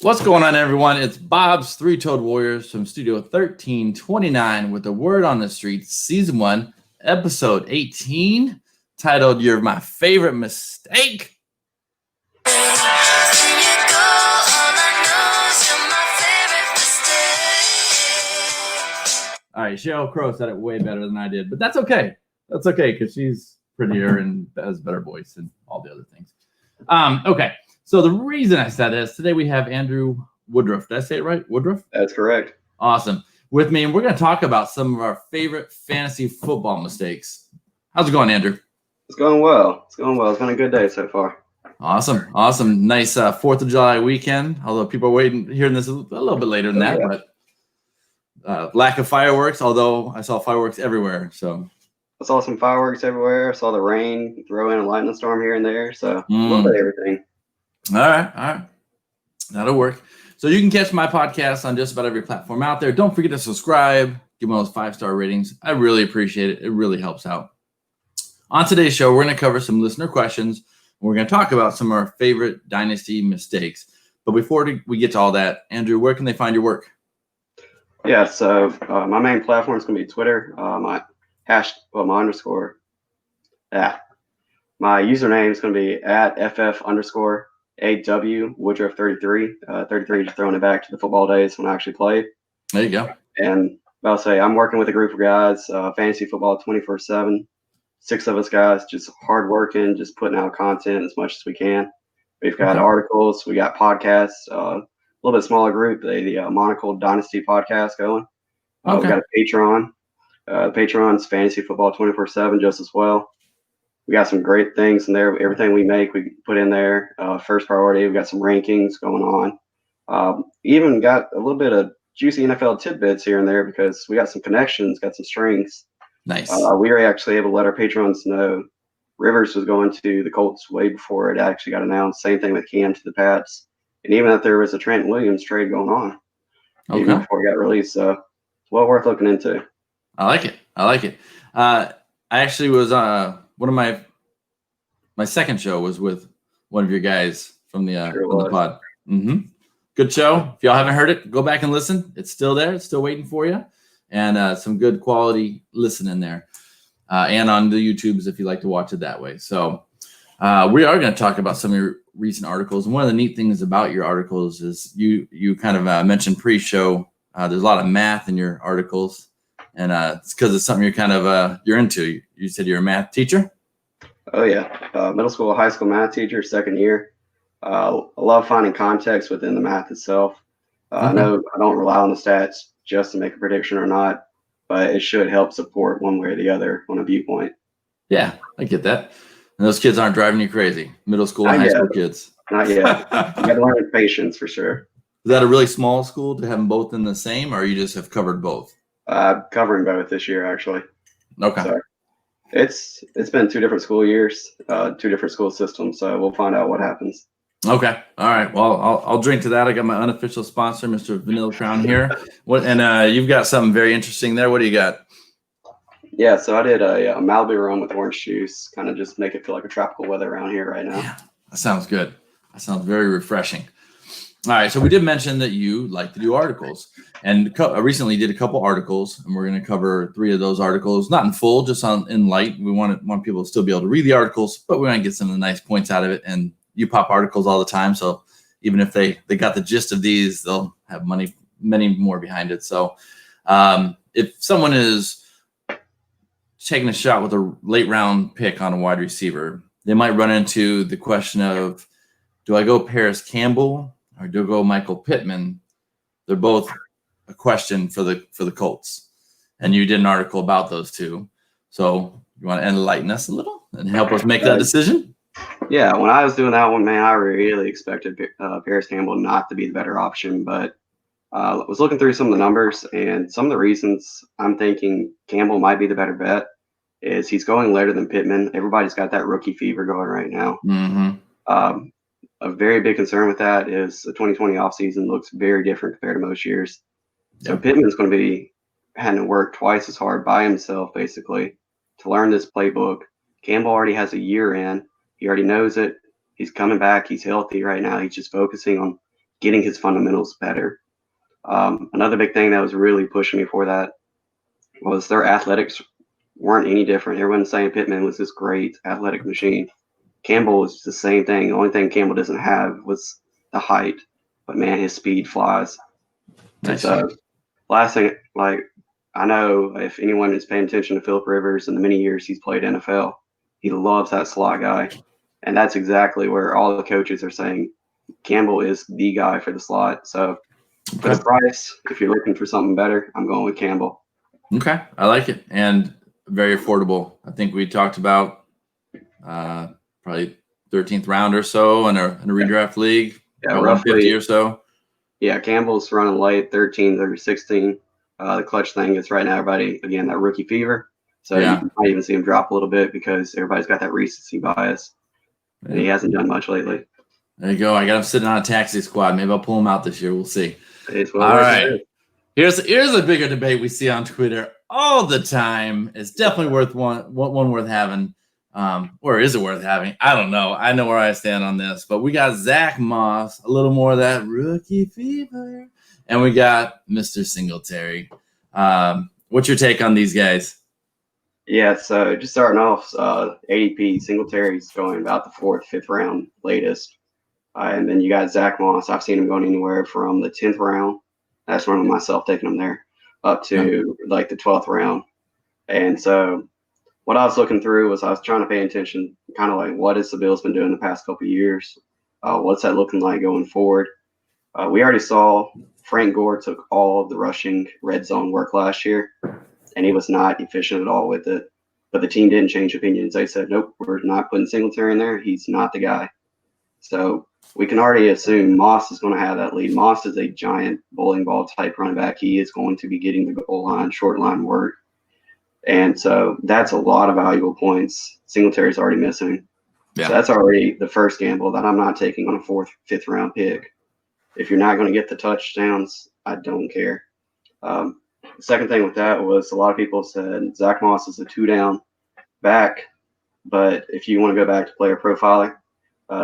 What's going on, everyone? It's Bob's Three-Toed Warriors from Studio 1329 with the Word on the Street, Season 1, Episode 18, titled You're My Favorite Mistake. All right, Cheryl Crow said it way better than I did, but that's okay. That's okay, because she's prettier and has a better voice and all the other things. Okay, so the reason I said this, today we have Andrew Woodruff. Did I say it right? Woodruff? That's correct. Awesome. With me, and we're going to talk about some of our favorite fantasy football mistakes. How's it going, Andrew? It's going well. It's going well. It's been a good day so far. Awesome. Nice 4th of July weekend, although people are hearing this a little bit later than that, yeah. But lack of fireworks, although I saw fireworks everywhere. So I saw some fireworks everywhere. I saw the rain, throw in a lightning storm here and there. So a little bit of everything. All right. That'll work. So you can catch my podcast on just about every platform out there. Don't forget to subscribe, give me those 5-star ratings. I really appreciate it. It really helps out. On today's show, we're going to cover some listener questions. We're going to talk about some of our favorite dynasty mistakes. But before we get to all that, Andrew, where can they find your work? Yeah, so my main platform is going to be Twitter. My username is going to be at @FF_AW Woodruff 33. 33 just throwing it back to the football days when I actually played. There you go. And I'll say I'm working with a group of guys, fantasy football 24/7. 6 of us guys, just hard working, just putting out content as much as we can. We've got articles, we got podcasts, a little bit smaller group, the Monocle Dynasty podcast going. We've got a Patreon. Patreon's fantasy football 24/7 just as well. We got some great things in there. Everything we make, we put in there. First priority, we've got some rankings going on. Even got a little bit of juicy NFL tidbits here and there because we got some connections, got some strings. Nice. We were actually able to let our patrons know Rivers was going to the Colts way before it actually got announced. Same thing with Cam to the Pats. And even that there was a Trent Williams trade going on even before it got released. So it's well worth looking into. I like it. I actually was one of my second show was with one of your guys from the pod. Good show. If y'all haven't heard it, go back and listen. It's still there. It's still waiting for you. And some good quality listening there. And on the YouTubes if you like to watch it that way. So we are going to talk about some of your recent articles. And one of the neat things about your articles is you kind of mentioned pre-show. There's a lot of math in your articles. And it's because it's something you're kind of you're into. You said you're a math teacher? Oh, yeah. Middle school, high school math teacher, second year. I love finding context within the math itself. I know I don't rely on the stats just to make a prediction or not, but it should help support one way or the other on a viewpoint. Yeah, I get that. And those kids aren't driving you crazy. Middle school and high school kids. Not yet. You got to learn patience for sure. Is that a really small school to have them both in the same, or you just have covered both? Covering both this year, actually. Okay. So it's been 2 different school years, 2 different school systems, so we'll find out what happens. Okay. All right. Well, I'll drink to that. I got my unofficial sponsor, Mr. Vanilla Crown here. You've got something very interesting there. What do you got? Yeah, so I did a Malibu rum with orange juice, kind of just make it feel like a tropical weather around here right now. Yeah, that sounds good. That sounds very refreshing. All right. So we did mention that you like to do articles, and recently did a couple articles, and we're going to cover 3 of those articles, not in full, just in light. We want people to still be able to read the articles, but we want to get some of the nice points out of it. And you pop articles all the time, so even if they got the gist of these, they'll have many more behind it. So if someone is taking a shot with a late round pick on a wide receiver, they might run into the question of, do I go Paris Campbell or do I go Michael Pittman? They're both a question for the Colts, and you did an article about those 2. So you want to enlighten us a little and help us make that decision? Yeah, when I was doing that one, man, I really expected Paris Campbell not to be the better option, but I was looking through some of the numbers, and some of the reasons I'm thinking Campbell might be the better bet is he's going later than Pittman. Everybody's got that rookie fever going right now. A very big concern with that is the 2020 offseason looks very different compared to most years. So Pittman's going to be having to work twice as hard by himself, basically, to learn this playbook. Campbell already has a year in. He already knows it. He's coming back. He's healthy right now. He's just focusing on getting his fundamentals better. Another big thing that was really pushing me for that was their athletics weren't any different. Everyone saying Pittman was this great athletic machine. Campbell was the same thing. The only thing Campbell doesn't have was the height, but man, his speed flies. Nice. And so, last thing, like, I know if anyone is paying attention to Phillip Rivers in the many years he's played NFL, he loves that slot guy. And that's exactly where all the coaches are saying Campbell is the guy for the slot. So, for the price, if you're looking for something better, I'm going with Campbell. Okay, I like it, and very affordable. I think we talked about probably 13th round or so in a redraft league. Yeah, about roughly 150 or so. Yeah, Campbell's running late, 13 or 16. The clutch thing is right now, everybody, again, that rookie fever. So Yeah. you might even see him drop a little bit because everybody's got that recency bias. And he hasn't done much lately. There you go. I got him sitting on a taxi squad. Maybe I'll pull him out this year. We'll see. All right. Here's a bigger debate we see on Twitter all the time. It's definitely worth one worth having. Or is it worth having? I don't know. I know where I stand on this. But we got Zach Moss, a little more of that rookie fever. And we got Mr. Singletary. What's your take on these guys? Yeah, so just starting off, ADP, Singletary's going about the 4th, 5th round latest. And then you got Zach Moss. I've seen him going anywhere from the 10th round. That's one of myself taking him there up to like the 12th round. And so what I was looking through was I was trying to pay attention, kind of like what has the Bills been doing the past couple of years? What's that looking like going forward? We already saw Frank Gore took all of the rushing red zone work last year, and he was not efficient at all with it. But the team didn't change opinions. They said, nope, we're not putting Singletary in there. He's not the guy. So we can already assume Moss is going to have that lead. Moss is a giant bowling ball type running back. He is going to be getting the goal line, short line work. And so that's a lot of valuable points. Singletary's already missing. Yeah. So that's already the first gamble that I'm not taking on a 4th, 5th round pick. If you're not going to get the touchdowns, I don't care. The second thing with that was a lot of people said Zach Moss is a 2-down back. But if you want to go back to player profiling,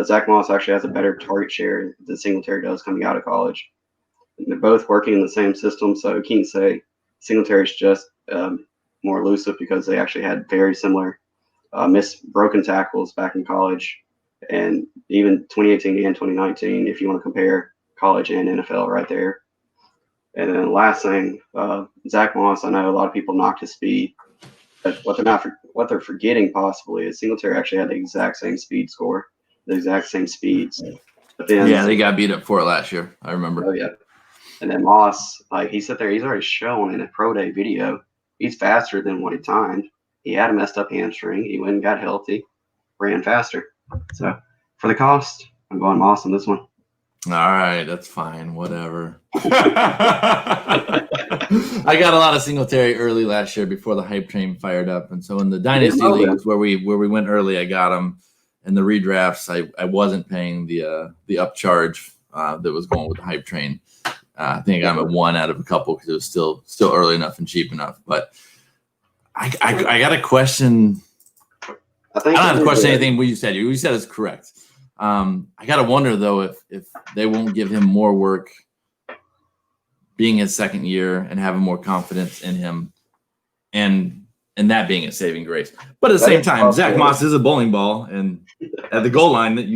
Zach Moss actually has a better target share than Singletary does coming out of college. And they're both working in the same system, so you can't say Singletary's just more elusive because they actually had very similar broken tackles back in college, and even 2018 and 2019, if you want to compare college and NFL right there. And then the last thing, Zach Moss, I know a lot of people knocked his speed, but what they're forgetting possibly is Singletary actually had the exact same speed score, the exact same speeds. But then they got beat up for it last year. I remember. Oh yeah. And then Moss, like he sat there, he's already shown in a pro day video, he's faster than what he timed. He had a messed up hamstring. He went and got healthy, ran faster. So for the cost, I'm going Moss on this one. All right, that's fine. Whatever. I got a lot of Singletary early last year before the hype train fired up, and so in the dynasty leagues where we went early, I got him. In the redrafts, I wasn't paying the upcharge that was going with the hype train. I think I got him at 1 out of a couple because it was still early enough and cheap enough. But I got a question. I don't have to question anything you said. You said it's correct. I got to wonder, though, if they won't give him more work being his second year and having more confidence in him and that being a saving grace. But at the same time, Zach Moss is a bowling ball, and at the goal line that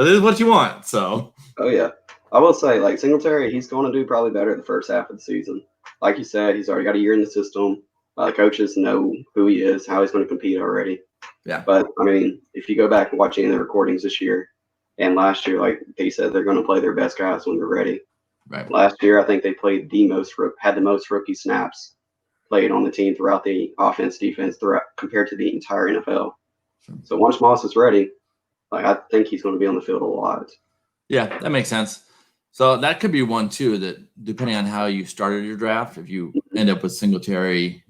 is what you want. So. Oh, yeah. I will say, like, Singletary, he's going to do probably better the first half of the season. Like you said, he's already got a year in the system. Coaches know who he is, how he's going to compete already. Yeah. But, I mean, if you go back and watch any of the recordings this year and last year, like they said, they're going to play their best guys when they're ready. Right. Last year, I think they played had the most rookie snaps played on the team throughout the offense, defense, compared to the entire NFL. So once Moss is ready, like I think he's going to be on the field a lot. Yeah, that makes sense. So that could be one too, that depending on how you started your draft, if you end up with Singletary,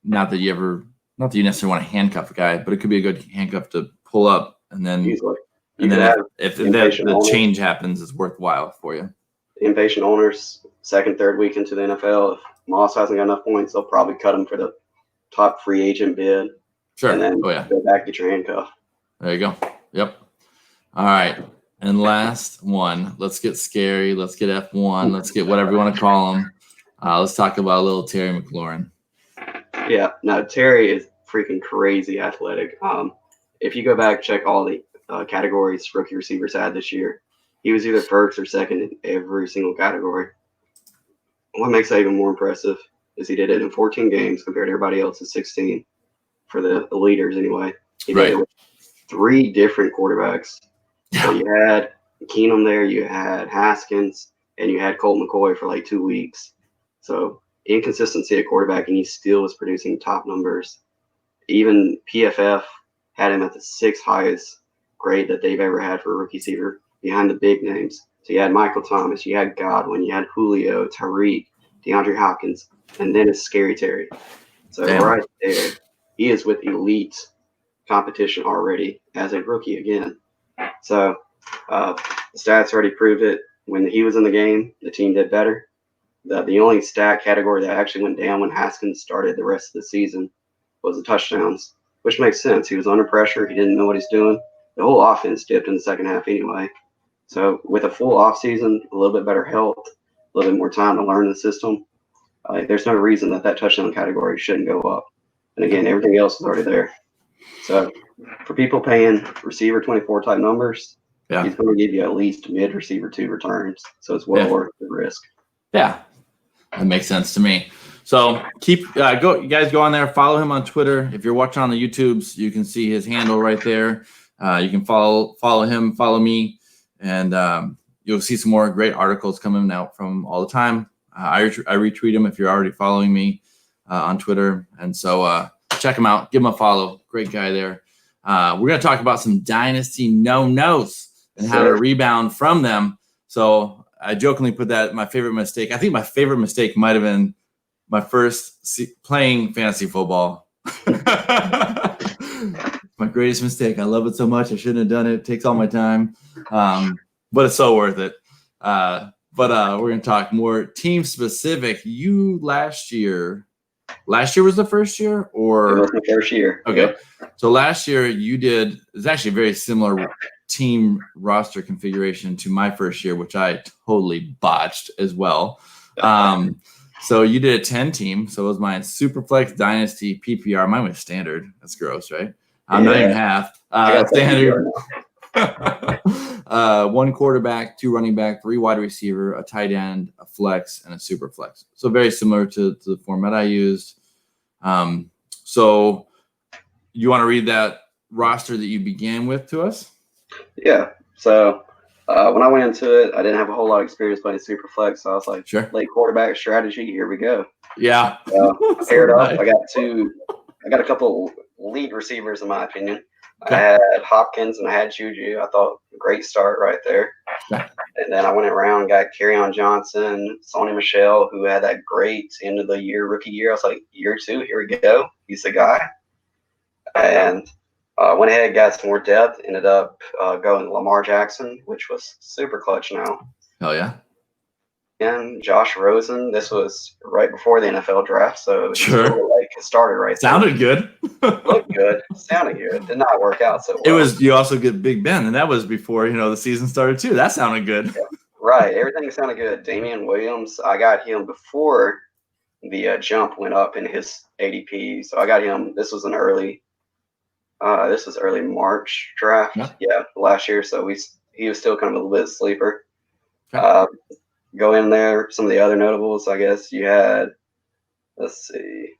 not that you necessarily want to handcuff a guy, but it could be a good handcuff to pull up, and then if the change happens, it's worthwhile for you. Impatient owners, second, third week into the NFL, if Moss hasn't got enough points, they'll probably cut him for the top free agent bid. Sure. And then go back, get your handcuff. There you go. Yep. All right. And last one, let's get scary. Let's get F1. Let's get whatever you want to call him. Let's talk about a little Terry McLaurin. Yeah, no, Terry is freaking crazy athletic. If you go back, check all the categories rookie receivers had this year, he was either first or second in every single category. What makes that even more impressive is he did it in 14 games compared to everybody else's 16 for the leaders anyway. He did it with 3 different quarterbacks. So you had Keenum there, you had Haskins, and you had Colt McCoy for like 2 weeks. So inconsistency at quarterback, and he still was producing top numbers. Even PFF had him at the 6th highest grade that they've ever had for a rookie receiver behind the big names. So you had Michael Thomas, you had Godwin, you had Julio, Tyreek, DeAndre Hopkins, and then it's Scary Terry. So right there, he is with elite competition already as a rookie again. So the stats already proved it. When he was in the game, the team did better. The only stat category that actually went down when Haskins started the rest of the season was the touchdowns, which makes sense. He was under pressure. He didn't know what he's doing. The whole offense dipped in the second half anyway. So with a full offseason, a little bit better health, a little bit more time to learn the system, there's no reason that touchdown category shouldn't go up. And again, everything else is already there. So for people paying receiver 24 type numbers, he's going to give you at least mid receiver 2 returns. So it's well worth the risk. Yeah, that makes sense to me. So keep you guys go on there, follow him on Twitter. If you're watching on the YouTubes, you can see his handle right there. You can follow him, follow me, and you'll see some more great articles coming out from all the time. I retweet him if you're already following me on Twitter, and so check him out, give him a follow. Great guy there. We're going to talk about some dynasty no-nos and how to rebound from them. So I jokingly put that my favorite mistake. I think my favorite mistake might have been my first playing fantasy football. My greatest mistake. I love it so much. I shouldn't have done it. It takes all my time, but it's so worth it. But we're going to talk more team specific. You last year was the first year, or it was the first year? Okay. Yep. So last year you did, it's actually a very similar team roster configuration to my first year, which I totally botched as well. So you did a 10 team. So it was my Superflex Dynasty PPR. Mine was standard. That's gross, right? I'm not even half. Standard. 1 quarterback, 2 running back, 3 wide receiver, a tight end, a flex, and a super flex. So very similar to the format I used. So you want to read that roster that you began with to us? Yeah. So when I went into it, I didn't have a whole lot of experience playing super flex. So I was like, late quarterback strategy. Here we go. Yeah. Paired up. I got a couple lead receivers in my opinion. Okay. I had Hopkins and I had Juju. I thought great start right there. Okay. And then I went around and got Kerryon Johnson, Sonny Michel, who had that great end of the year rookie year. I was like, year 2, here we go. He's the guy. And went ahead and got some more depth. Ended up going Lamar Jackson, which was super clutch now. Hell yeah. And Josh Rosen. This was right before the NFL draft, so it started right there. Sounded good. Looked good. Sounded good. Did not work out so well. It was. You also get Big Ben, and that was before the season started too. That sounded good. Yeah, right. Everything sounded good. Damian Williams. I got him before the jump went up in his ADP, so I got him. This was an early. This was early March draft. Yeah, last year. So he was still kind of a little bit of a sleeper. Okay. Go in there. Some of the other notables, I guess you had. Let's see.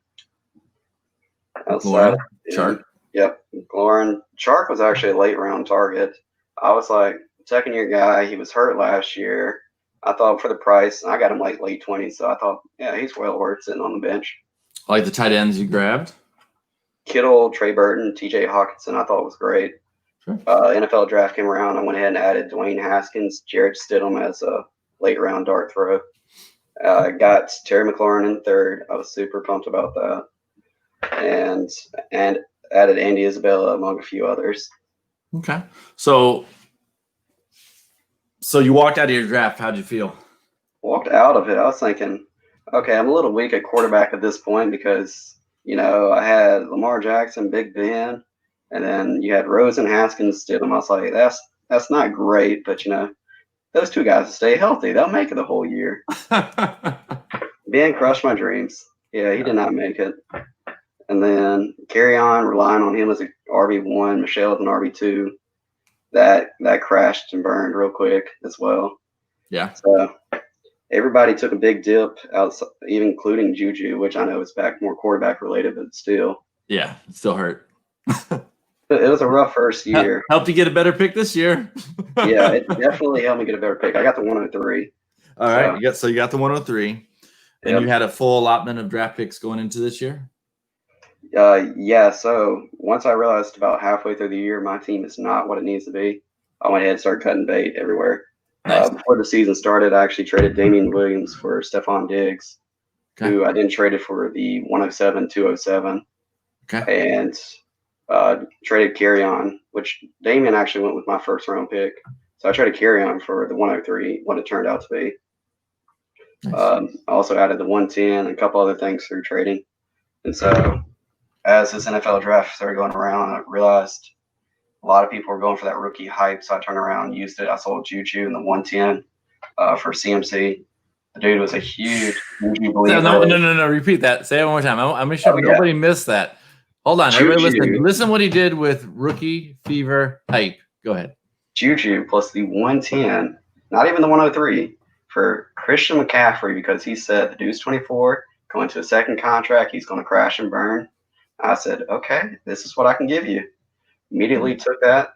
Outside, Chark. Yep, Mclaren. Chark was actually a late round target. I was like, 2nd year guy. He was hurt last year. I thought for the price, I got him like late 20s. So I thought, yeah, he's well worth sitting on the bench. Like the tight ends you grabbed? Kittle, Trey Burton, TJ Hawkinson, I thought was great. Sure. NFL draft came around. I went ahead and added Dwayne Haskins, Jarrett Stidham as a late round dart throw. Got Terry McLaurin in 3rd. I was super pumped about that. And added Andy Isabella among a few others. Okay. So you walked out of your draft. How'd you feel? Walked out of it. I was thinking, okay, I'm a little weak at quarterback at this point because, I had Lamar Jackson, Big Ben, and then you had Rosen, Haskins, Stidham. I was like, that's not great, but those two guys will stay healthy. They'll make it the whole year. Ben crushed my dreams. Yeah, he did not make it. And then carry on, relying on him as an RB1, Michelle as an RB2. That crashed and burned real quick as well. Yeah. So everybody took a big dip, even including Juju, which I know is more quarterback related, but still. Yeah, it still hurt. It was a rough first year. Helped you get a better pick this year. Yeah, it definitely helped me get a better pick. I got the 103. All right. You got the 103. And Yep. you had a full allotment of draft picks going into this year? Yeah, so once I realized about halfway through the year my team is not what it needs to be, I went ahead and started cutting bait everywhere. Nice. Before the season started, I actually traded Damian Williams for Stephon Diggs, who I then traded for the 107, 207. Okay. And traded Carry On, which Damian actually went with my first round pick. So I traded Carry On for the 103, what it turned out to be. Nice. I also added the 110 and a couple other things through trading. And so as this NFL draft started going around, I realized a lot of people were going for that rookie hype. So I turned around and used it. I sold Juju in the 110 for CMC. The dude was a huge believer. No. Repeat that. Say it one more time. I'm sure nobody missed that. Hold on. Juju. Everybody listen what he did with rookie fever hype. Go ahead. Juju plus the 110, not even the 103, for Christian McCaffrey, because he said the dude's 24, going to a second contract, he's going to crash and burn. I said, okay, this is what I can give you. Immediately took that,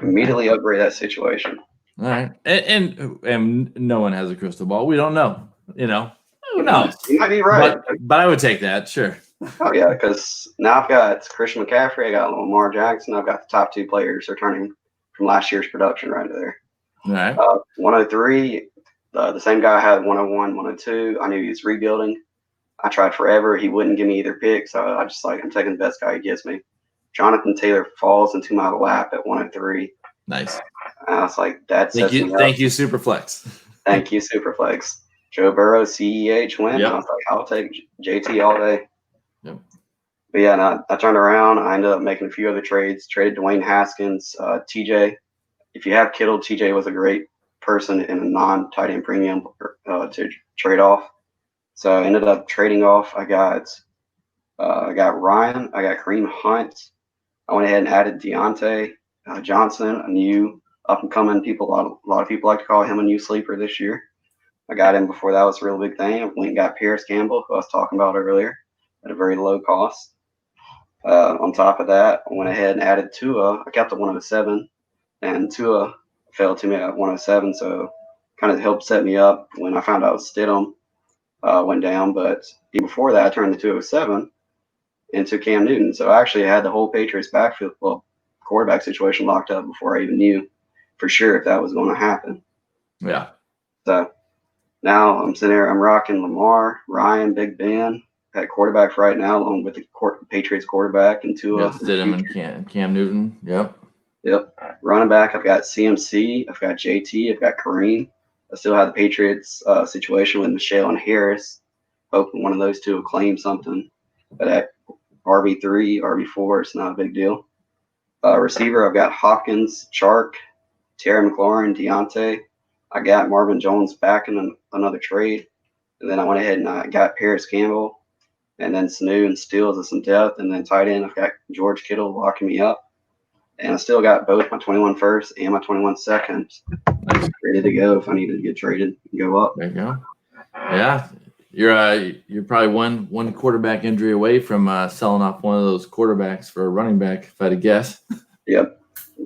immediately upgraded that situation. All right. And no one has a crystal ball. We don't know. Who knows? You might be right. But I would take that, sure. Oh, yeah, because now I've got Christian McCaffrey, I got Lamar Jackson, I've got the top two players returning from last year's production right there. All right. 103, the same guy had 101, 102. I knew he was rebuilding. I tried forever. He wouldn't give me either pick, so I just I'm taking the best guy he gives me. Jonathan Taylor falls into my lap at 103. Nice. And I was like, that sets me up. Thank you, Superflex. Thank you, Superflex. Joe Burrow, CEH win. Yep. I was like, I'll take JT all day. Yep. But yeah, and I turned around. I ended up making a few other trades. Traded Dwayne Haskins, TJ. If you have Kittle, TJ was a great person in a non-tight end premium to trade off. So I ended up trading off. I got Ryan. I got Kareem Hunt. I went ahead and added Deontay Johnson, a new up-and-coming people. A lot of people like to call him a new sleeper this year. I got him before that was a real big thing. I went and got Paris Campbell, who I was talking about earlier, at a very low cost. On top of that, I went ahead and added Tua. I kept the 107, and Tua fell to me at 107, so kind of helped set me up when I found out Stidham went down. But even before that, I turned the 207 into Cam Newton. So I actually had the whole Patriots backfield, quarterback situation locked up before I even knew for sure if that was going to happen. Yeah. So now I'm sitting there, I'm rocking Lamar, Ryan, Big Ben at quarterback right now, along with the Patriots quarterback and Tua. Stidham and Cam Newton. Yep. Running back, I've got CMC, I've got JT, I've got Kareem. I still have the Patriots situation with Michelle and Harris. Hoping one of those two will claim something. But at RB3, RB4, it's not a big deal. Receiver, I've got Hopkins, Chark, Terry McLaurin, Deontay. I got Marvin Jones back in another trade. And then I went ahead and I got Paris Campbell. And then Sanu and Steele as some depth. And then tight end, I've got George Kittle locking me up. And I still got both my 21 first and my 21 seconds ready to go if I needed to get traded and go up. There you go. Yeah. You're probably one quarterback injury away from selling off one of those quarterbacks for a running back, if I had to guess. Yep.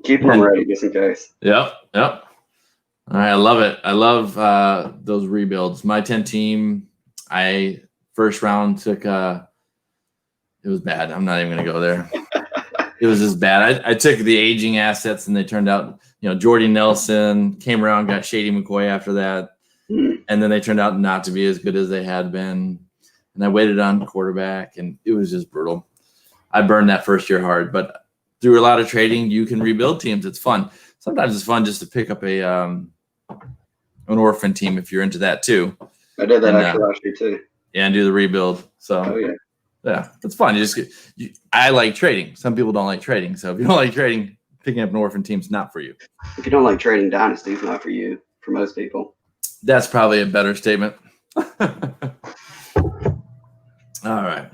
Keep them ready just in case. Yep. All right. I love it. I love those rebuilds. My 10 team, I first round took it was bad. I'm not even going to go there. It was just bad. I took the aging assets and they turned out, Jordy Nelson came around, got Shady McCoy after that. And then they turned out not to be as good as they had been. And I waited on quarterback and it was just brutal. I burned that first year hard, but through a lot of trading, you can rebuild teams. It's fun. Sometimes it's fun just to pick up an orphan team if you're into that too. I did that actually last year too. Yeah, and do the rebuild. So yeah, it's fun. I like trading. Some people don't like trading. So if you don't like trading, picking up an orphan team's not for you. If you don't like trading dynasty, it's not for you. For most people, that's probably a better statement. All right.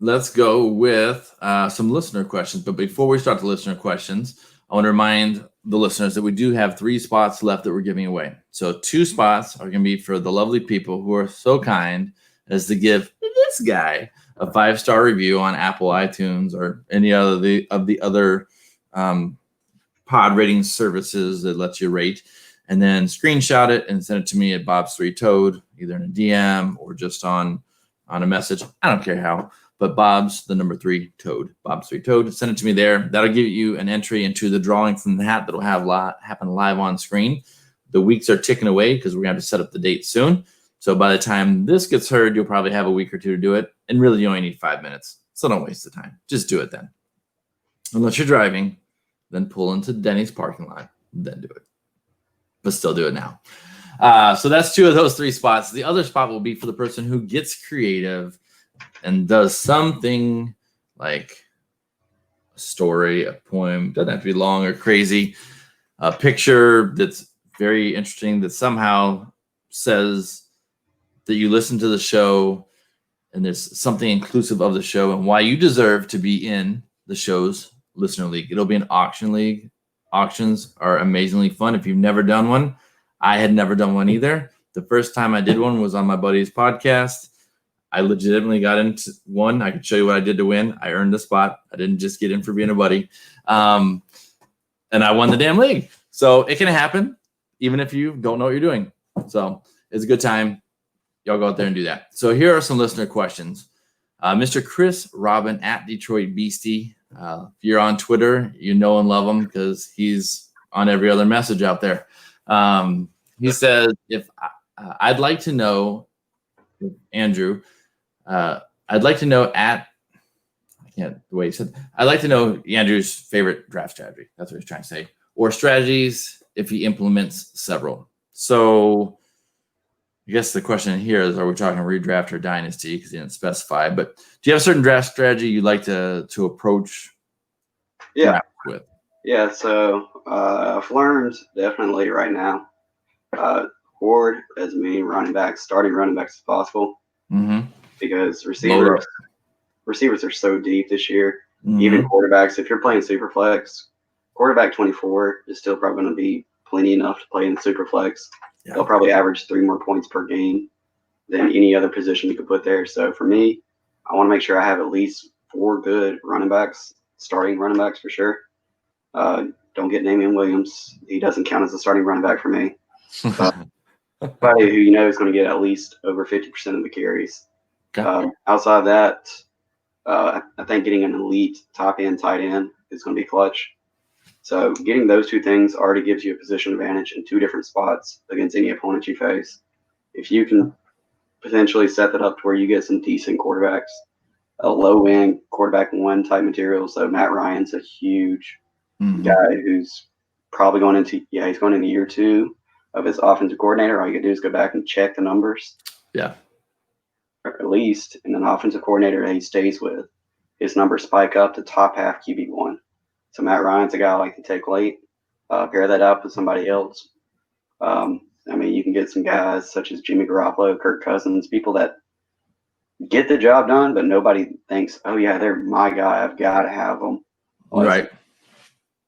Let's go with some listener questions. But before we start the listener questions, I want to remind the listeners that we do have 3 spots left that we're giving away. So 2 spots are going to be for the lovely people who are so kind as to give this guy a 5-star review on Apple iTunes or any other of the other pod rating services that lets you rate, and then screenshot it and send it to me at Bob's3Toad, either in a DM or just on a message. I don't care how, but Bob's the number 3 Toad, Bob's3Toad. Send it to me there. That'll give you an entry into the drawing from the hat that'll have happen live on screen. The weeks are ticking away because we're going to have to set up the date soon. So by the time this gets heard, you'll probably have a week or 2 to do it. And really, you only need 5 minutes. So don't waste the time. Just do it then. Unless you're driving, then pull into Denny's parking lot, then do it. But still do it now. So that's 2 of those 3 spots. The other spot will be for the person who gets creative and does something like a story, a poem, doesn't have to be long or crazy, a picture that's very interesting that somehow says that you listen to the show and there's something inclusive of the show and why you deserve to be in the show's listener league. It'll be an auction league. Auctions are amazingly fun. If you've never done one, I had never done one either. The first time I did one was on my buddy's podcast. I legitimately got into one. I could show you what I did to win. I earned the spot. I didn't just get in for being a buddy. And I won the damn league. So it can happen, even if you don't know what you're doing. So it's a good time. Y'all go out there and do that. So here are some listener questions. Mr. Chris Robin at Detroit Beastie. If you're on Twitter, you know and love him because he's on every other message out there. He says, if I'd like to know, Andrew, I'd like to know I'd like to know Andrew's favorite draft strategy. That's what he's trying to say. Or strategies if he implements several. So I guess the question here is, are we talking redraft or dynasty? Because he didn't specify. But do you have a certain draft strategy you'd like to approach draft with? Yeah, so I've learned definitely right now, board as many starting running backs as possible. Mm-hmm. Because receivers are so deep this year. Mm-hmm. Even quarterbacks, if you're playing super flex, quarterback 24 is still probably going to be plenty enough to play in super flex. Yeah. They'll probably average 3 more points per game than any other position you could put there. So for me, I want to make sure I have at least 4 good running backs, starting running backs for sure. Don't get Damian Williams. He doesn't count as a starting running back for me. Somebody who you know is going to get at least over 50% of the carries. Okay. Outside of that, I think getting an elite top end tight end is going to be clutch. So getting those 2 things already gives you a position advantage in 2 different spots against any opponent you face. If you can potentially set that up to where you get some decent quarterbacks, a low end quarterback 1 type material. So Matt Ryan's a huge guy who's probably going into year 2 of his offensive coordinator. All you can do is go back and check the numbers. Yeah. Or at least, and an offensive coordinator that he stays with, his numbers spike up to top half QB1. So Matt Ryan's a guy I like to take late. Pair that up with somebody else. You can get some guys such as Jimmy Garoppolo, Kirk Cousins, people that get the job done, but nobody thinks, oh, yeah, they're my guy. I've got to have them. Right.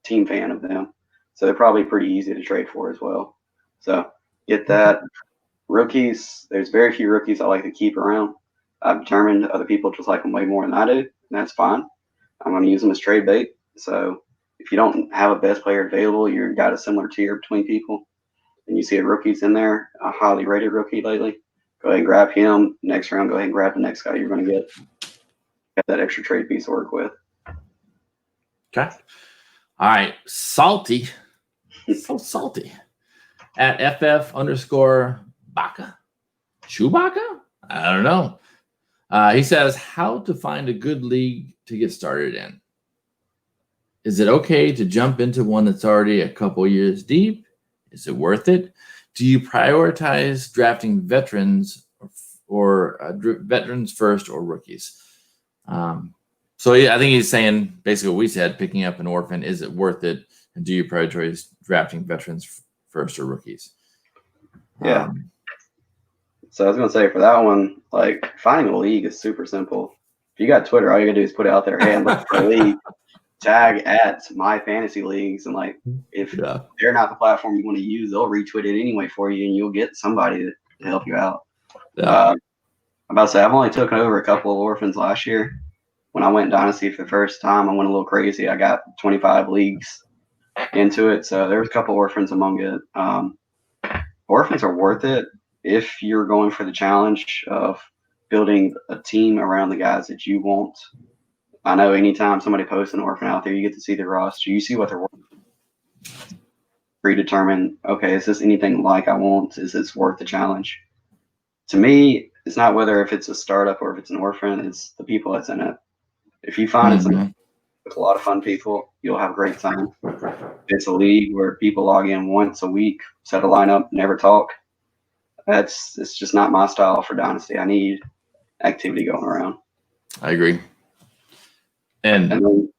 Team fan of them. So they're probably pretty easy to trade for as well. So get that. Rookies, there's very few rookies I like to keep around. I've determined other people just like them way more than I do, and that's fine. I'm going to use them as trade bait. So if you don't have a best player available, you've got a similar tier between people, and you see a rookie's in there, a highly rated rookie lately, go ahead and grab him. Next round, go ahead and grab the next guy you're going to get. Got that extra trade piece to work with. Okay. All right. Salty. So salty. At FF_Baca. Chewbacca? I don't know. He says, how to find a good league to get started in. Is it okay to jump into one that's already a couple years deep? Is it worth it? Do you prioritize drafting veterans or veterans first or rookies? So yeah, I think he's saying basically what we said: picking up an orphan, is it worth it? And do you prioritize drafting veterans first or rookies? Yeah. So I was gonna say for that one, like finding a league is super simple. If you got Twitter, all you gotta do is put it out there, hey, I'm looking for a league. Tag at my fantasy leagues, and like if they're not the platform you want to use, they'll retweet it anyway for you, and you'll get somebody to help you out. I'm about to say I've only taken over a couple of orphans last year. When I went Dynasty for the first time, I went a little crazy. I got 25 leagues into it, so there's a couple orphans among it. Orphans are worth it if you're going for the challenge of building a team around the guys that you want. I know anytime somebody posts an orphan out there, you get to see the roster. You see what they're worth. Predetermine, okay, is this anything like I want? Is this worth the challenge? To me, it's not whether if it's a startup or if it's an orphan, it's the people that's in it. If you find it's with a lot of fun people, you'll have a great time. If it's a league where people log in once a week, set a lineup, never talk, it's just not my style for Dynasty. I need activity going around. I agree. And then,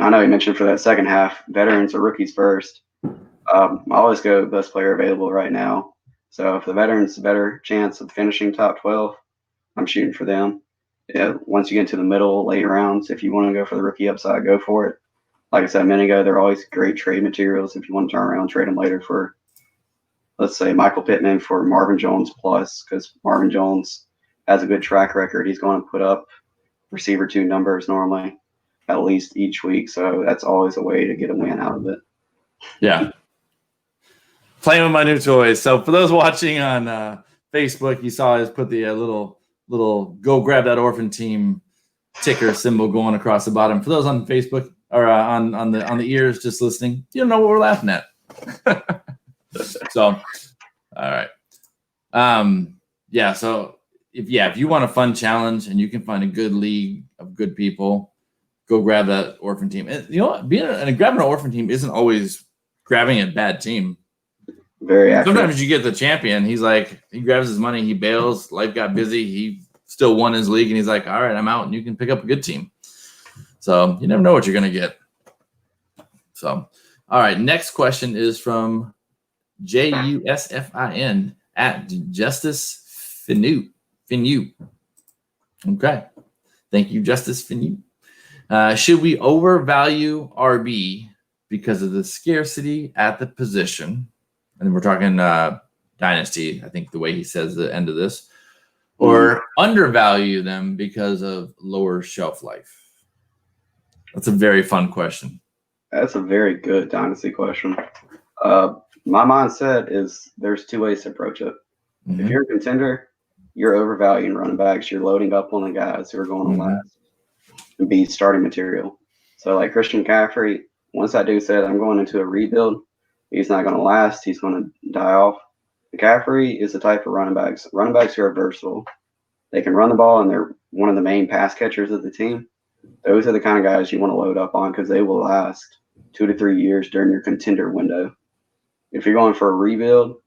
I know you mentioned for that second half, veterans or rookies first. I always go best player available right now. So if the veterans a better chance of finishing top 12, I'm shooting for them. Yeah, once you get into the middle, late rounds, if you want to go for the rookie upside, go for it. Like I said a minute ago, they're always great trade materials. If you want to turn around and trade them later for, let's say, Michael Pittman for Marvin Jones plus, because Marvin Jones has a good track record. He's going to put up receiver 2 numbers normally, at least each week. So that's always a way to get a win out of it. Yeah. Playing with my new toys. So for those watching on Facebook, you saw us put the little go grab that orphan team ticker symbol going across the bottom. For those on Facebook or on the ears just listening, you don't know what we're laughing at. So, all right. So if you want a fun challenge and you can find a good league of good people, go grab that orphan team. And you know what? Grabbing an orphan team isn't always grabbing a bad team. Very accurate. Sometimes you get the champion. He's like, he grabs his money, he bails. Life got busy. He still won his league, and he's like, all right, I'm out, and you can pick up a good team. So you never know what you're going to get. So, all right, next question is from JUSFIN at Justice Finu. Okay. Thank you, Justice Finu. Should we overvalue RB because of the scarcity at the position? And we're talking Dynasty, I think the way he says the end of this. Or undervalue them because of lower shelf life? That's a very fun question. That's a very good Dynasty question. My mindset is there's 2 ways to approach it. Mm-hmm. If you're a contender, you're overvaluing running backs. You're loading up on the guys who are going to last and be starting material. So like Christian McCaffrey, once that dude said, I'm going into a rebuild, he's not going to last. He's going to die off. McCaffrey is the type of running backs who are versatile. They can run the ball, and they're one of the main pass catchers of the team. Those are the kind of guys you want to load up on because they will last 2 to 3 years during your contender window. If you're going for a rebuild,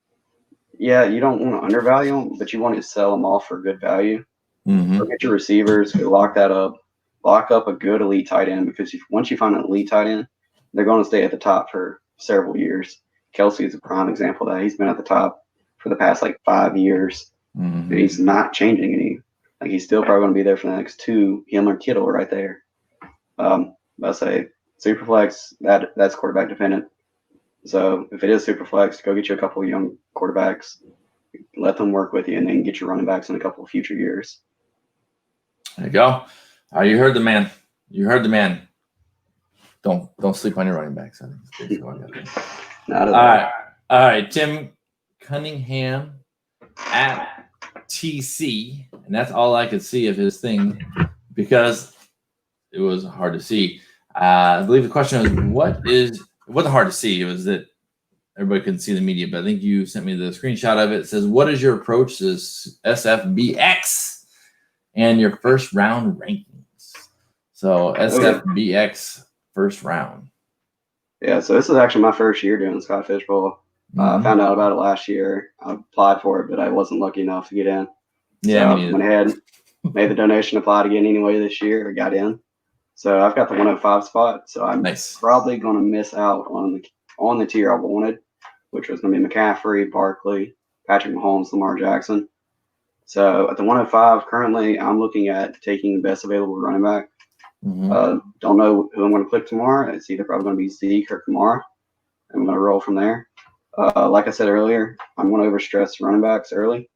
yeah, you don't want to undervalue them, but you want to sell them off for good value. So get your receivers, lock that up, lock up a good elite tight end, because once you find an elite tight end, they're going to stay at the top for several years. Kelsey is a prime example of that. He's been at the top for the past 5 years. And he's not changing any. He's still probably going to be there for the next 2. Him or Kittle right there. I say Superflex, that's quarterback dependent. So if it is Superflex, go get you a couple of young quarterbacks, let them work with you, and then get your running backs in a couple of future years. There you go. You heard the man. Don't sleep on your running backs. I think Not at all. All right. Tim Cunningham at TC, and that's all I could see of his thing because it was hard to see. I believe the question was, it wasn't hard to see. It was that everybody couldn't see the media, but I think you sent me the screenshot of it. It says, what is your approach to SFBX and your first round rankings? So SFBX first round. Yeah, so this is actually my first year doing the Scott Fish Bowl. I found out about it last year. I applied for it, but I wasn't lucky enough to get in. Yeah, so I went ahead, made the donation, applied again anyway this year. I got in. So I've got the 105 spot. So I'm Nice. probably going to miss out on the tier I wanted, which was going to be McCaffrey, Barkley, Patrick Mahomes, Lamar Jackson. So at the 105, currently I'm looking at taking the best available running back. Don't know who I'm going to click tomorrow. It's either probably going to be Zeke or Kamara. I'm going to roll from there. Like I said earlier, I'm going to overstress running backs early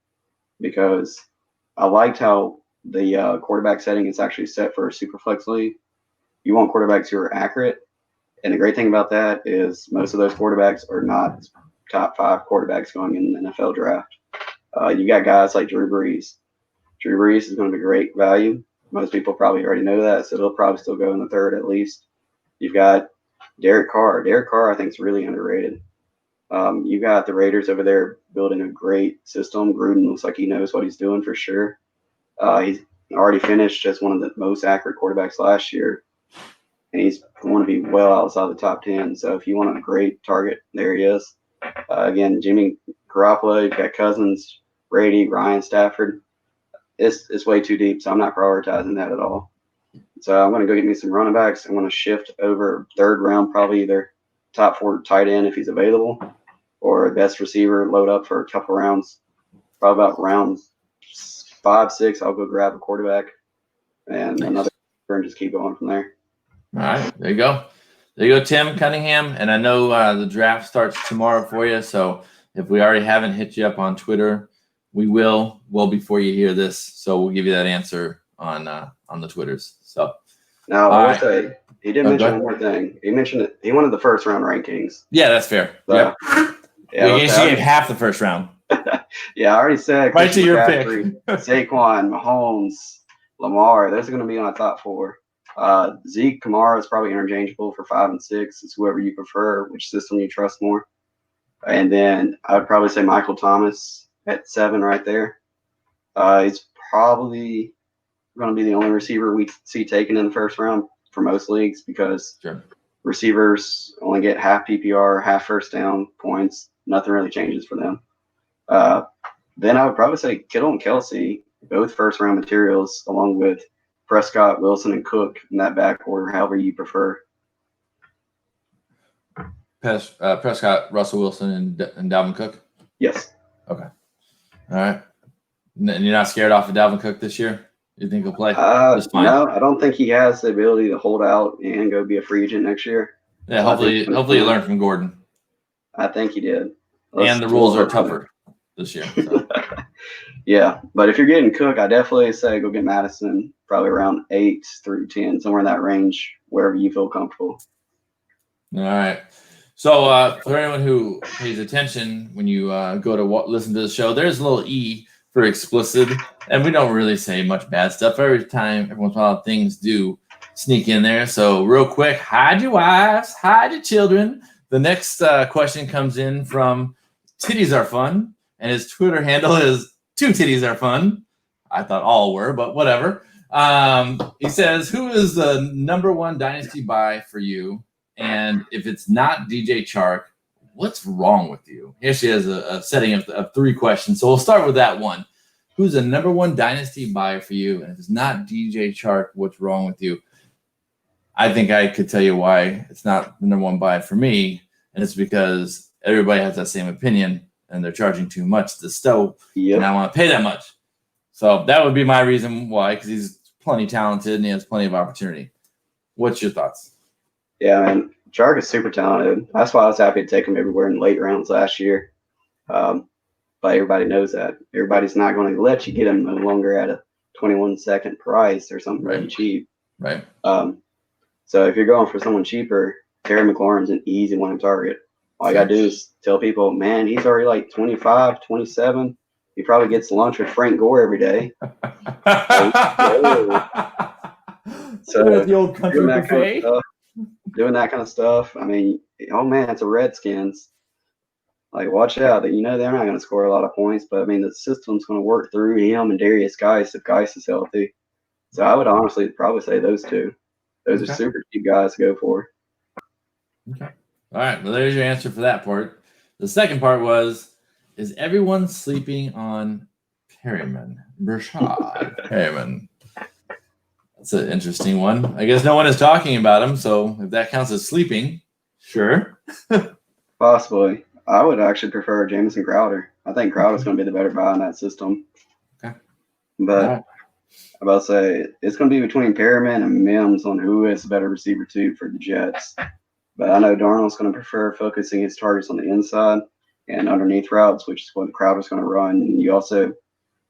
because I liked how the quarterback setting is actually set for a super flex league. You want quarterbacks who are accurate. And the great thing about that is most of those quarterbacks are not top 5 quarterbacks going in the NFL draft. You got guys like Drew Brees. Drew Brees is going to be great value. Most people probably already know that, so they'll probably still go in the 3rd at least. You've got Derek Carr. Derek Carr, I think, is really underrated. You got the Raiders over there building a great system. Gruden looks like he knows what he's doing for sure. He's already finished as one of the most accurate quarterbacks last year, and he's going to be well outside the top 10. So if you want a great target, there he is. Again, Jimmy Garoppolo, you've got Cousins, Brady, Ryan, Stafford. It's way too deep, so I'm not prioritizing that at all. So I'm going to go get me some running backs. I'm going to shift over 3rd round, probably either top 4 tight end if he's available, or best receiver, load up for a couple rounds. Probably about round 5, 6, I'll go grab a quarterback and another and just keep going from there. All right, there you go. There you go, Tim Cunningham. And I know the draft starts tomorrow for you, so if we already haven't hit you up on Twitter, we will well before you hear this. So we'll give you that answer on the Twitters. So now I will say he did mention one more thing. He mentioned it. He wanted the 1st round rankings. Yeah, that's fair. So, yeah, you gave half the 1st round. Yeah, I already said right to your pick. Saquon, Mahomes, Lamar. Those are going to be on the top 4. Zeke, Kamara is probably interchangeable for 5 and 6. It's whoever you prefer, which system you trust more. And then I would probably say Michael Thomas at 7 right there. He's probably going to be the only receiver we see taken in the 1st round for most leagues because receivers only get half PPR, half first down points. Nothing really changes for them. Then I would probably say Kittle and Kelsey, both 1st round materials, along with Prescott, Wilson, and Cook in that back order, however you prefer. Prescott, Russell Wilson, and Dalvin Cook? Yes. Okay. All right. And you're not scared off of Dalvin Cook this year? You think he'll play? No, I don't think he has the ability to hold out and go be a free agent next year. Yeah, so hopefully you learn from Gordon. I think he did. And the rules are tougher this year. So. Yeah, but if you're getting Cook, I definitely say go get Madison, probably around 8 through 10, somewhere in that range, wherever you feel comfortable. All right. So for anyone who pays attention when you go to listen to the show, there's a little E for explicit, and we don't really say much bad stuff. Every once in a while, things do sneak in there. So real quick, hide your wives, hide your children. The next question comes in from Titties Are Fun, and his Twitter handle is 2 Titties Are Fun. I thought all were, but whatever. He says, who is the number 1 dynasty buy for you? And if it's not DJ Chark, what's wrong with you? Here she has a setting of 3 questions. So we'll start with that one. Who's the number 1 dynasty buy for you? And if it's not DJ Chark, what's wrong with you? I think I could tell you why it's not the number 1 buy for me. And it's because everybody has that same opinion and they're charging too much to stow. Yep. And I want to pay that much. So that would be my reason why, because he's plenty talented and he has plenty of opportunity. What's your thoughts? Yeah, man, Chark is super talented. That's why I was happy to take him everywhere in late rounds last year. But everybody knows that. Everybody's not going to let you get him no longer at a 21-second price or something really cheap. Right. So if you're going for someone cheaper, Terry McLaurin's an easy one to target. All you got to do is tell people, man, he's already like 25, 27. He probably gets lunch with Frank Gore every day. So the old country buffet. Doing that kind of stuff. I mean, oh man, it's a Redskins. Like, watch out. That they're not going to score a lot of points, but I mean, the system's going to work through him and Darius Geis if Geis is healthy. So I would honestly probably say those 2. Those are super cheap guys to go for. Okay. All right. Well, there's your answer for that part. The second part was, is everyone sleeping on Perryman? Brashad Perryman. It's an interesting one. I guess no one is talking about him, so if that counts as sleeping, sure. Possibly. I would actually prefer Jamison Crowder. I think Crowder's going to be the better buy in that system. Okay. But Right. I'm about to say it's going to be between Perriman and Mims on who is the better receiver too for the Jets. But I know Darnold's going to prefer focusing his targets on the inside and underneath routes, which is what Crowder's going to run. And you also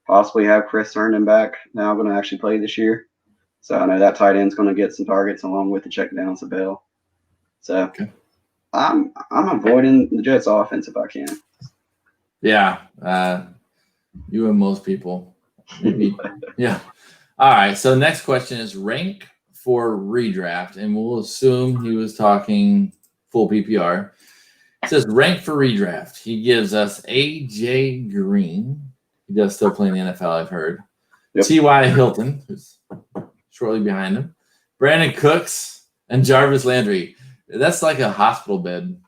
possibly have Chris Herndon back now going to actually play this year. So I know that tight end's going to get some targets along with the check downs of Bell. So Okay. I'm avoiding the Jets offense if I can. Yeah. You and most people. Maybe. Yeah. All right. So next question is rank for redraft, and we'll assume he was talking full PPR. It says rank for redraft. He gives us AJ Green. He does still play in the NFL, I've heard. Yep. T.Y. Hilton, who's shortly behind him. Brandon Cooks and Jarvis Landry. That's like a hospital bed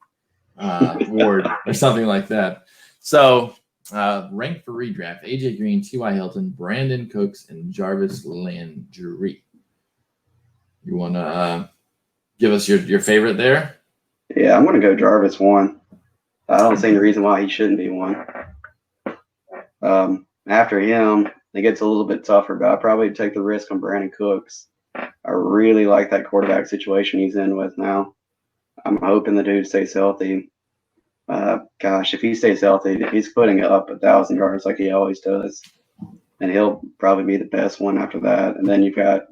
ward or something like that. So rank for redraft. AJ Green, T.Y. Hilton, Brandon Cooks, and Jarvis Landry. You want to give us your favorite there? Yeah, I'm going to go Jarvis 1. I don't see any reason why he shouldn't be 1. After him, it gets a little bit tougher, but I'd probably take the risk on Brandon Cooks. I really like that quarterback situation he's in with now. I'm hoping the dude stays healthy. Gosh, if he stays healthy, he's putting up 1,000 yards like he always does. And he'll probably be the best one after that. And then you've got,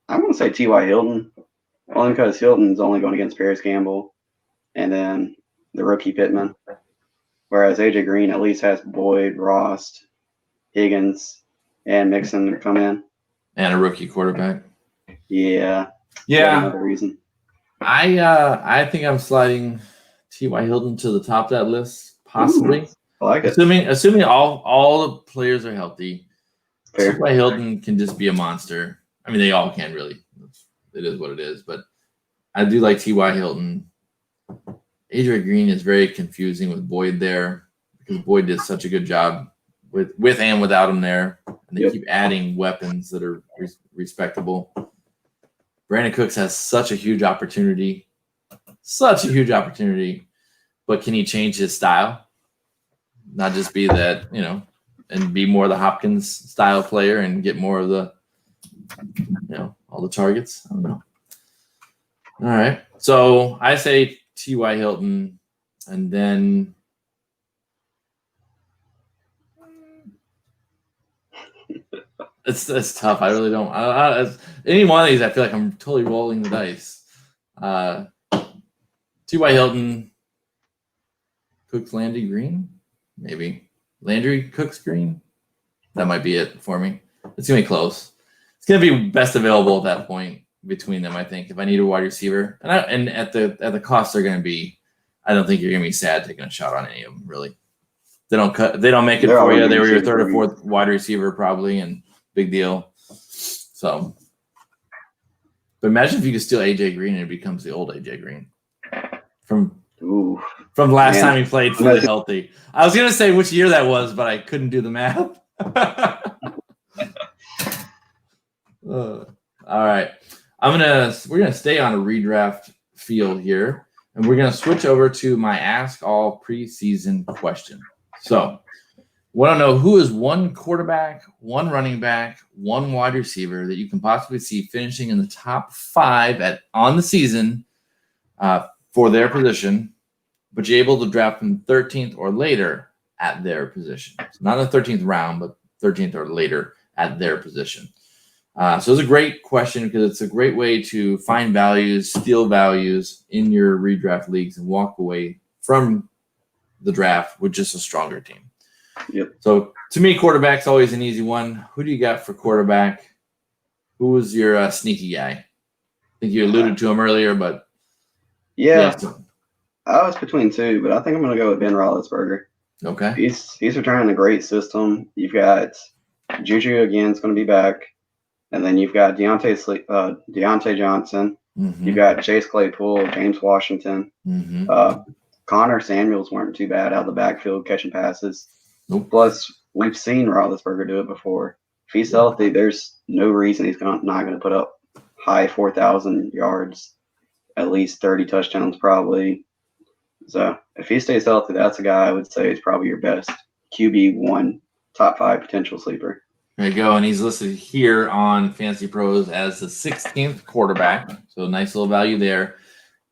I'm going to say T.Y. Hilton, only because Hilton's only going against Paris Campbell and then the rookie Pittman. Whereas AJ Green at least has Boyd, Ross, Higgins, and Mixon to come in. And a rookie quarterback. Yeah. Another reason. I think I'm sliding T.Y. Hilton to the top of that list, possibly. Ooh, I like it. Assuming all the players are healthy. Fair. T.Y. Hilton can just be a monster. I mean, they all can really. It is what it is. But I do like T.Y. Hilton. AJ Green is very confusing with Boyd there because Boyd did such a good job with and without him there. And they keep adding weapons that are respectable. Brandon Cooks has such a huge opportunity. But can he change his style? Not just be that, and be more the Hopkins style player and get more of the, all the targets. I don't know. All right. So I say T.Y. Hilton, and then it's tough. I really don't. Any one of these, I feel like I'm totally rolling the dice. T.Y. Hilton, Cooks, Landry, Green, maybe Landry, Cooks, Green. That might be it for me. It's gonna be close. It's gonna be best available at that point between them. I think if I need a wide receiver, and at the cost they're gonna be, I don't think you're gonna be sad taking a shot on any of them. Really, they don't make it for you. They were your third or fourth wide receiver probably, and big deal. So, but imagine if you could steal AJ Green and it becomes the old AJ Green from last time he played fully healthy. I was gonna say which year that was, but I couldn't do the math. All right. We're gonna stay on a redraft field here, and we're gonna switch over to my Ask All preseason question. So, want to know who is one quarterback, one running back, one wide receiver that you can possibly see finishing in the top 5 on the season for their position, but you're able to draft them 13th or later at their position. So not in the 13th round, but 13th or later at their position. So it's a great question because it's a great way to find values, steal values in your redraft leagues, and walk away from the draft with just a stronger team. Yep. So to me, quarterback's always an easy one. Who do you got for quarterback? Who was your sneaky guy? I think you alluded to him earlier, but yeah, I was between 2, but I think I'm going to go with Ben Roethlisberger. Okay. He's returning a great system. You've got Juju again is going to be back. And then you've got Deontay Johnson. Mm-hmm. You've got Chase Claypool, James Washington. Mm-hmm. Connor Samuels weren't too bad out of the backfield catching passes. Nope. Plus, we've seen Roethlisberger do it before. if he's healthy, there's no reason he's not going to put up high 4,000 yards, at least 30 touchdowns probably. So if he stays healthy, that's a guy I would say is probably your best QB1 top 5 potential sleeper. There you go. And he's listed here on Fantasy Pros as the 16th quarterback. So nice little value there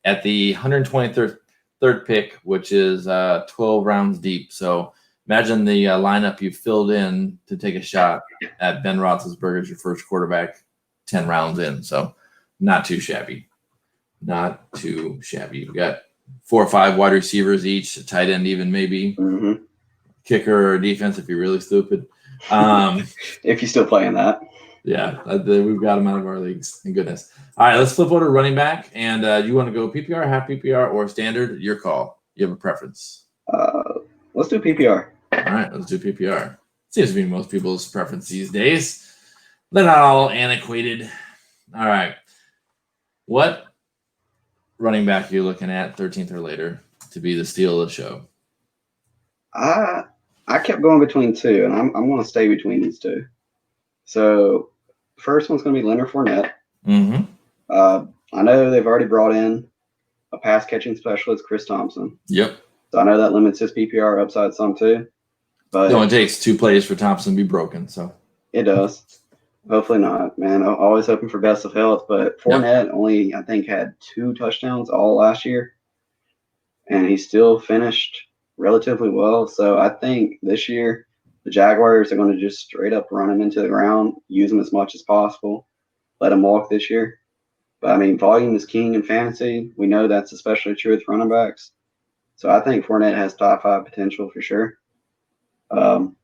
at the 123rd pick, which is 12 rounds deep. So imagine the lineup you filled in to take a shot at Ben Roethlisberger as your first quarterback 10 rounds in. So not too shabby. Not too shabby. You've got 4 or 5 wide receivers each, a tight end even maybe, kicker or defense if you're really stupid. If you're still playing that. Yeah, we've got them out of our leagues. Thank goodness. All right, let's flip over to running back. And you want to go PPR, half PPR, or standard? Your call. You have a preference? Let's do PPR. All right, let's do PPR. Seems to be most people's preference these days. They're not all antiquated. All right. What running back are you looking at, 13th or later, to be the steal of the show? I kept going between 2, and I'm going to stay between these 2. So first one's going to be Leonard Fournette. I know they've already brought in a pass catching specialist, Chris Thompson. Yep. So I know that limits his PPR upside some too. But it only takes 2 plays for Thompson to be broken. So it does. Hopefully not, man. I'm always hoping for best of health. But Fournette only, I think, had 2 touchdowns all last year. And he still finished relatively well. So I think this year the Jaguars are going to just straight up run him into the ground, use him as much as possible, let him walk this year. But, I mean, volume is king in fantasy. We know that's especially true with running backs. So I think Fournette has top 5 potential for sure. And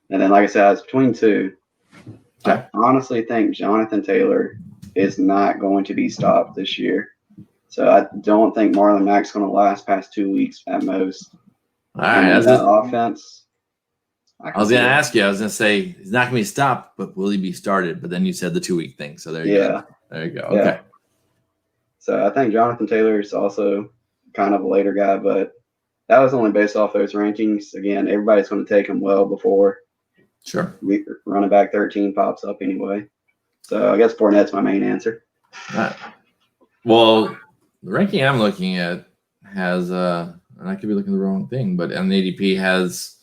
then, like I said, it's between 2. I honestly think Jonathan Taylor is not going to be stopped this year. So I don't think Marlon Mack's going to last past 2 weeks at most. All right. That offense. I was going to ask you. I was going to say he's not going to be stopped, but will he be started? But then you said the 2-week thing. So there you go. There you go. Okay. Yeah. So I think Jonathan Taylor is also kind of a later guy, but that was only based off those rankings. Again, everybody's going to take him well before running back 13 pops up anyway. So I guess Fournette's my main answer. All right. Well, the ranking I'm looking at has, and I could be looking at the wrong thing, but NADP has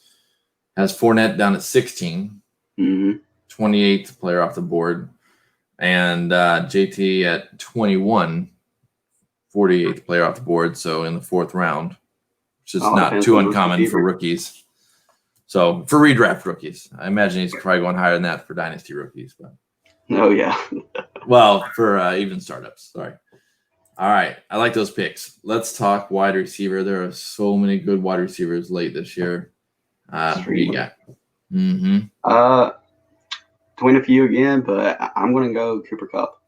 Fournette down at 16, 28th player off the board, and JT at 21, 48th player off the board, so in the 4th round, which is not too uncommon for rookies. So for redraft rookies, I imagine he's probably going higher than that for dynasty rookies. But well, for even startups. Sorry. All right, I like those picks. Let's talk wide receiver. There are so many good wide receivers late this year. Who you got? Between a few again, but I'm going to go Cooper Kupp.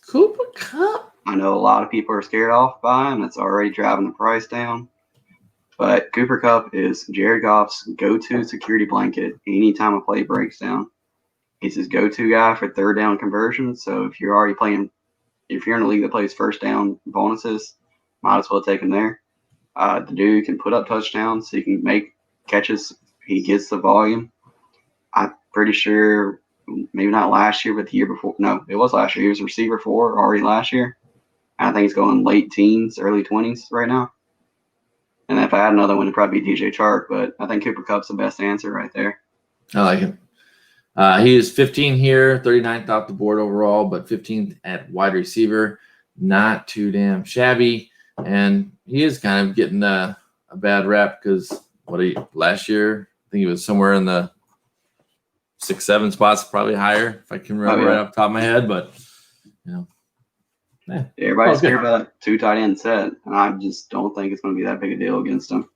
Cooper Kupp? I know a lot of people are scared off by him. It's already driving the price down. But Cooper Kupp is Jared Goff's go-to security blanket anytime a play breaks down. He's his go-to guy for 3rd down conversion. So if you're already playing, if you're in a league that plays 1st down bonuses, might as well take him there. The dude can put up touchdowns. He can make catches. He gets the volume. I'm pretty sure, maybe not last year, but the year before. No, it was last year. He was receiver 4 already last year. I think he's going late teens, early 20s right now. And if I had another one, it'd probably be DJ Chark, but I think Cooper Kupp's the best answer right there. I like him. He is 15 here, 39th off the board overall, but 15th at wide receiver. Not too damn shabby. And he is kind of getting a bad rap because last year, I think he was somewhere in the 6-7 spots, probably higher, if I can remember right off the top of my head. But, everybody's scared about that 2 tight end set, and I just don't think it's going to be that big a deal against him.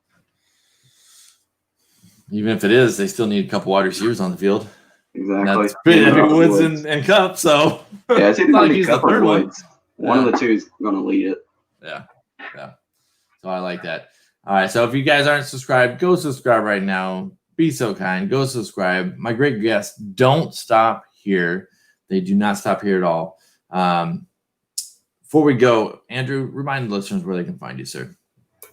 Even if it is, they still need a couple wide receivers on the field. Exactly. That's Woods and Kupp, so it's either going to be Kupp or Woods. One of the two is going to lead it. Yeah. So I like that. All right, so if you guys aren't subscribed, go subscribe right now. Be so kind. Go subscribe. My great guests don't stop here. They do not stop here at all. Before we go, Andrew, remind the listeners where they can find you, sir.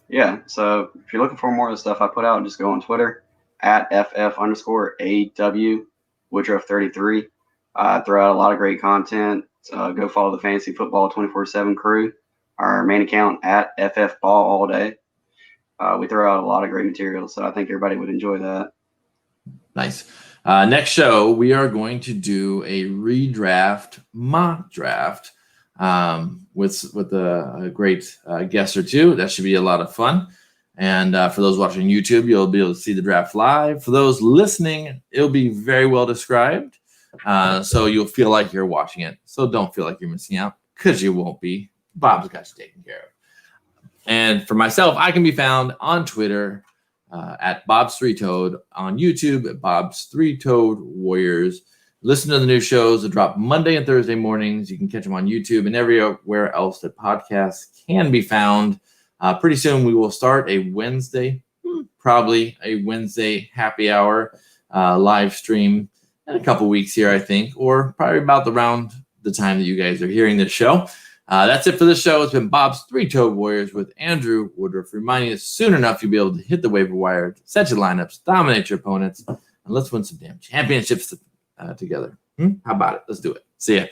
Yeah, so if you're looking for more of the stuff I put out, just go on Twitter at @FF_AW Woodruff33. I throw out a lot of great content. Go follow the Fantasy Football 24/7 crew. Our main account at FF Ball all day. We throw out a lot of great material, so I think everybody would enjoy that. Nice. Next show, we are going to do a redraft mock draft with a great guest or two. That should be a lot of fun. And for those watching YouTube, you'll be able to see the draft live. For those listening, it'll be very well described. So you'll feel like you're watching it. So don't feel like you're missing out, because you won't be. Bob's got you taken care of. And for myself, I can be found on Twitter at Bob's Three Toed, on YouTube at Bob's Three Toed Warriors. Listen to the new shows that drop Monday and Thursday mornings. You can catch them on YouTube and everywhere else that podcasts can be found. Pretty soon we will start a Wednesday, probably a Wednesday happy hour live stream in a couple weeks here, I think, or probably about around the time that you guys are hearing this show. That's it for this show. It's been Bob's Three-Toed Warriors with Andrew Woodruff, reminding you soon enough you'll be able to hit the waiver wire, set your lineups, dominate your opponents, and let's win some damn championships together. How about it? Let's do it. See ya.